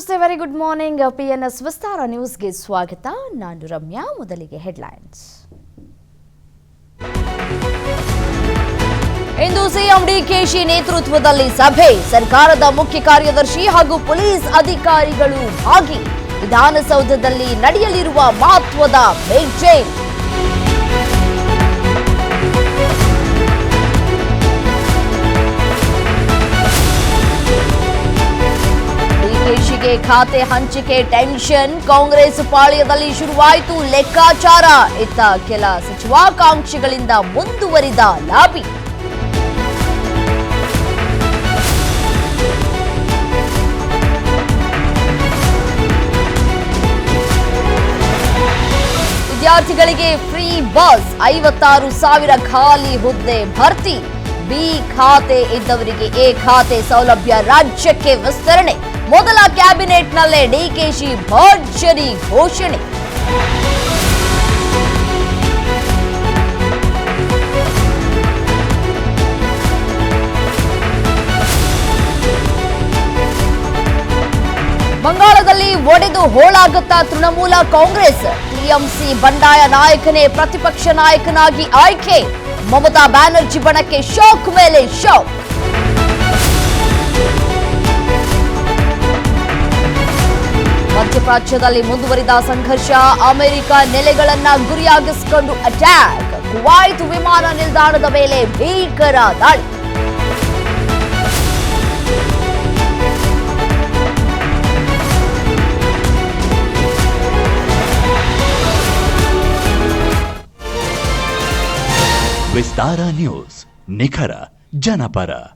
ನಮಸ್ತೆ, very good morning. PNS ವಿಸ್ತಾರ ನ್ಯೂಸ್ಗೆ ಸ್ವಾಗತ. ನಾನು ರಮ್ಯಾ. ಮೊದಲಿಗೆ ಹೆಡ್ಲೈನ್ಸ್. ಇಂದು ಸಿಎಂ ಡಿಕೆಶಿ ನೇತೃತ್ವದಲ್ಲಿ ಸಭೆ, ಸರ್ಕಾರದ ಮುಖ್ಯ ಕಾರ್ಯದರ್ಶಿ ಹಾಗೂ ಪೊಲೀಸ್ ಅಧಿಕಾರಿಗಳು ಭಾಗಿ. ವಿಧಾನಸೌಧದಲ್ಲಿ ನಡೆಯಲಿರುವ ಮಹತ್ವದ ಮೀಟಿಂಗ್. ಡಿಕೆಶಿಗೆ ಖಾತೆ ಹಂಚಿಕೆ ಟೆನ್ಷನ್, ಕಾಂಗ್ರೆಸ್ ಪಾಳ್ಯದಲ್ಲಿ ಶುರುವಾಯಿತು ಲೆಕ್ಕಾಚಾರ. ಇತ್ತ ಕೆಲ ಸಚಿವಾಕಾಂಕ್ಷಿಗಳಿಂದ ಮುಂದುವರಿದ ಲಾಬಿ. ವಿದ್ಯಾರ್ಥಿಗಳಿಗೆ ಫ್ರೀ ಬಸ್, 56,000 ಖಾಲಿ ಹುದ್ದೆ ಭರ್ತಿ. ಬಿ ಖಾತೆ ಇದ್ದವರಿಗೆ ಎ ಖಾತೆ ಸೌಲಭ್ಯ ರಾಜ್ಯಕ್ಕೆ ವಿಸ್ತರಣೆ. ಮೊದಲ ಕ್ಯಾಬಿನೆಟ್ನಲ್ಲೇ ಡಿಕೆಶಿ ಭರ್ಜರಿ ಘೋಷಣೆ. ಬಂಗಾಳದಲ್ಲಿ ಒಡೆದು ಹೋಳಾಗುತ್ತಾ ತೃಣಮೂಲ ಕಾಂಗ್ರೆಸ್. ಟಿಎಂಸಿ ಬಂಡಾಯ ನಾಯಕನೇ ಪ್ರತಿಪಕ್ಷ ನಾಯಕನಾಗಿ ಆಯ್ಕೆ. ಮಮತಾ ಬ್ಯಾನರ್ಜಿ ಬಣಕ್ಕೆ ಶಾಕ್ ಮೇಲೆ ಶಾಕ್. ಮಧ್ಯಪ್ರಾಚ್ಯದಲ್ಲಿ ಮುಂದುವರಿದ ಸಂಘರ್ಷ, ಅಮೆರಿಕ ನೆಲೆಗಳನ್ನ ಗುರಿಯಾಗಿಸಿಕೊಂಡು ಅಟ್ಯಾಕ್. ಕುವೈತ್ ವಿಮಾನ ನಿಲ್ದಾಣದ ಮೇಲೆ ಭೀಕರ ದಾಳಿ. ವಿಸ್ತಾರ ನ್ಯೂಸ್, ನಿಖರ ಜನಪರ.